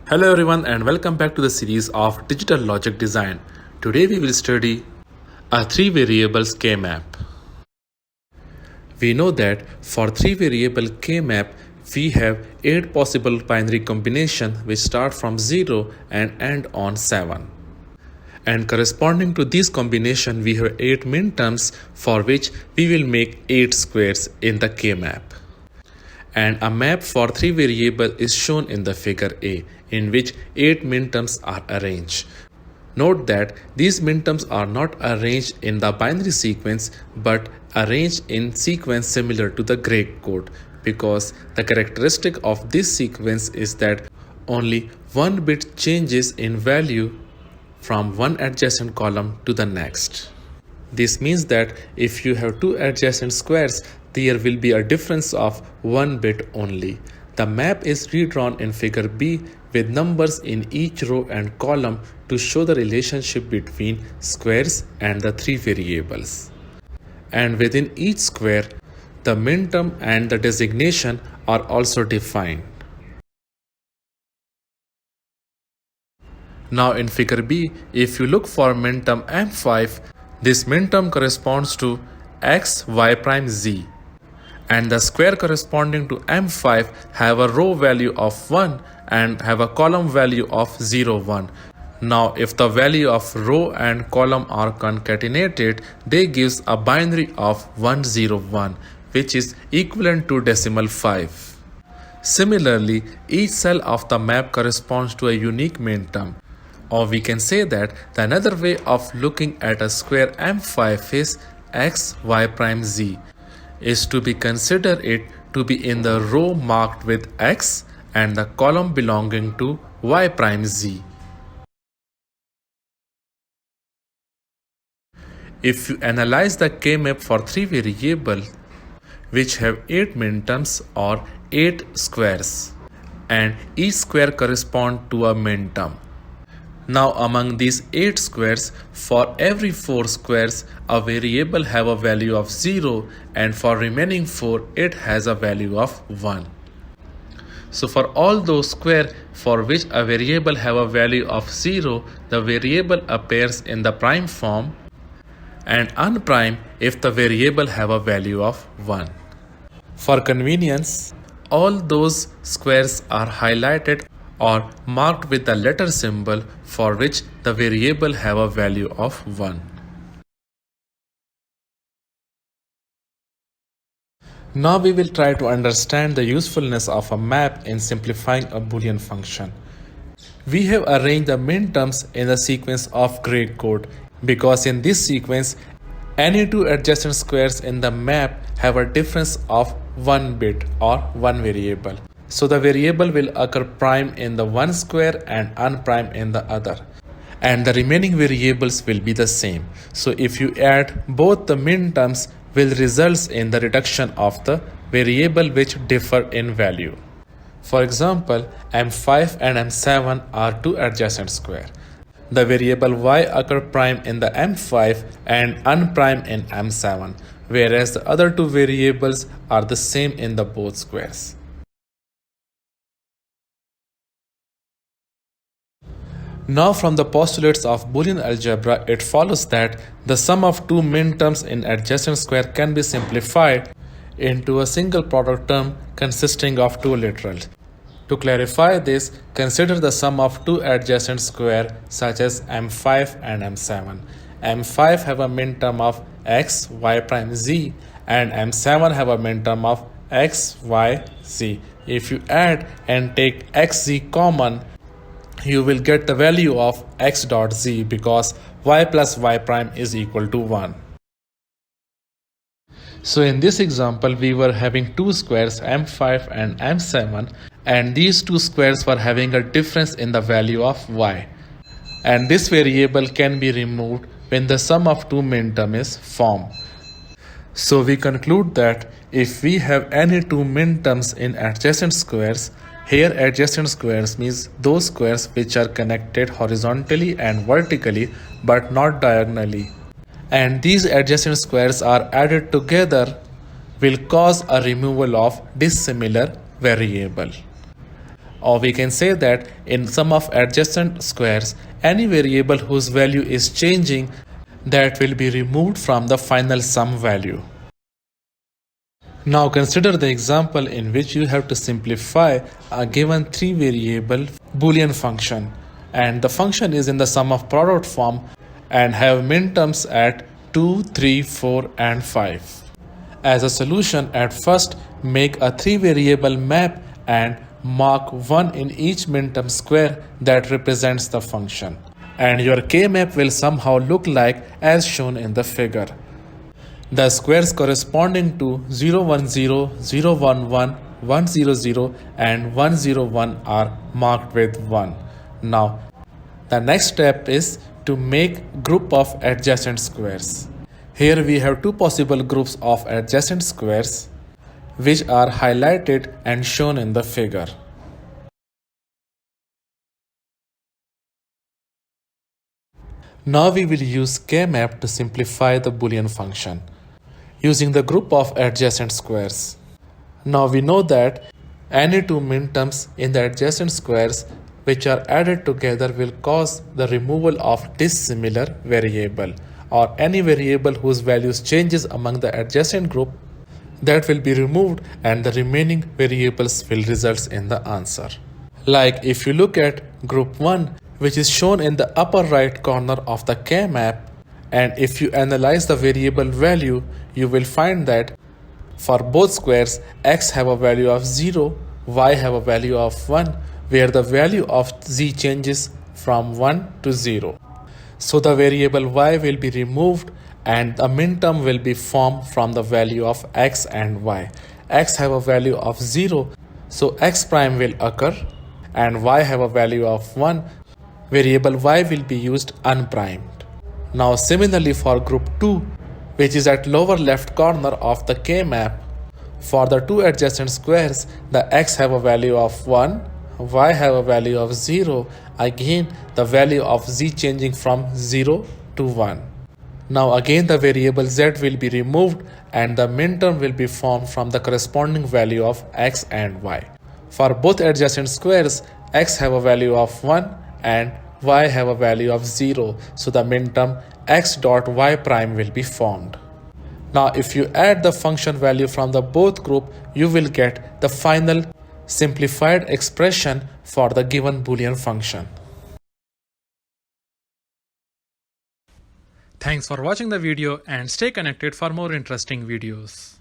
Hello everyone and welcome back to the series of Digital Logic Design. Today we will study a 3 variables kmap. We know that for 3 variable kmap we have 8 possible binary combinations which start from 0 and end on 7. And corresponding to this combination we have 8 minterms for which we will make 8 squares in the kmap. And a map for 3 variables is shown in the figure A, in which 8 minterms are arranged. Note that these minterms are not arranged in the binary sequence but arranged in sequence similar to the Greek code, because the characteristic of this sequence is that only one bit changes in value from one adjacent column to the next. This means that if you have 2 adjacent squares, there will be a difference of 1 bit only. The map is redrawn in figure B with numbers in each row and column to show the relationship between squares and the 3 variables. And within each square, the minterm and the designation are also defined. Now in figure B, if you look for minterm M5, this minterm corresponds to x, y prime, z. And the square corresponding to M5 have a row value of 1 and have a column value of 0, 1. Now if the value of row and column are concatenated, they gives a binary of 1, 0, 1, which is equivalent to decimal 5. Similarly, each cell of the map corresponds to a unique minterm. Or we can say that the another way of looking at a square M5 is x, y prime, z, is to be consider it to be in the row marked with x and the column belonging to y prime z. If you analyze the kmap for 3 variables which have 8 minterms or 8 squares, and each square corresponds to a minterm. Now among these 8 squares, for every 4 squares, a variable have a value of 0 and for remaining 4, it has a value of 1. So for all those squares for which a variable have a value of 0, the variable appears in the prime form, and unprimed if the variable have a value of 1. For convenience, all those squares are highlighted or marked with the letter symbol for which the variable have a value of 1. Now we will try to understand the usefulness of a map in simplifying a Boolean function. We have arranged the minterms in the sequence of Greek code because in this sequence, any 2 adjacent squares in the map have a difference of 1 bit or 1 variable. So the variable will occur prime in the one square and unprimed in the other. And the remaining variables will be the same. So if you add both, the minterms will result in the reduction of the variable which differ in value. For example, M5 and M7 are 2 adjacent squares. The variable y occur prime in the M5 and unprimed in M7, whereas the other 2 variables are the same in the both squares. Now from the postulates of Boolean algebra, it follows that the sum of 2 minterms in adjacent square can be simplified into a single product term consisting of 2 literals. To clarify this, consider the sum of 2 adjacent squares such as M5 and M7. M5 have a minterm of x, y prime, z, and M7 have a minterm of x, y, z. If you add and take x, z common, you will get the value of x dot z because y plus y prime is equal to 1. So in this example, we were having 2 squares M5 and M7, and these 2 squares were having a difference in the value of y. And this variable can be removed when the sum of 2 minterm is formed. So we conclude that if we have any 2 minterms in adjacent squares, here adjacent squares means those squares which are connected horizontally and vertically but not diagonally. And these adjacent squares are added together will cause a removal of dissimilar variable. Or we can say that in sum of adjacent squares, any variable whose value is changing, that will be removed from the final sum value. Now consider the example in which you have to simplify a given 3-variable Boolean function, and the function is in the sum of product form and have minterms at 2, 3, 4 and 5. As a solution, at first make a 3-variable map and mark 1 in each minterm square that represents the function, and your kmap will somehow look like as shown in the figure. The squares corresponding to 0, 1, 0, 0, 1, 1, 1, 0, 0 and 1, 0, 1 are marked with 1. Now, the next step is to make group of adjacent squares. Here we have two possible groups of adjacent squares which are highlighted and shown in the figure. Now we will use kmap to simplify the Boolean function using the group of adjacent squares. Now we know that any two minterms in the adjacent squares which are added together will cause the removal of dissimilar variable, or any variable whose values changes among the adjacent group, that will be removed and the remaining variables will result in the answer. Like if you look at group 1, which is shown in the upper right corner of the kmap, and if you analyze the variable value, you will find that for both squares, x have a value of 0, y have a value of 1, where the value of z changes from 1 to 0. So the variable y will be removed and the minterm will be formed from the value of x and y. X have a value of 0, so x prime will occur, and y have a value of 1, variable y will be used unprimed. Now similarly for group 2, which is at lower left corner of the kmap, for the two adjacent squares, the x have a value of 1, y have a value of 0, again the value of z changing from 0 to 1. Now again the variable z will be removed and the minterm will be formed from the corresponding value of x and y. For both adjacent squares, x have a value of 1 and y have a value of 0, so the minterm x dot y prime will be formed. Now if you add the function value from the both group, you will get the final simplified expression for the given Boolean function. Thanks for watching the video and stay connected for more interesting videos.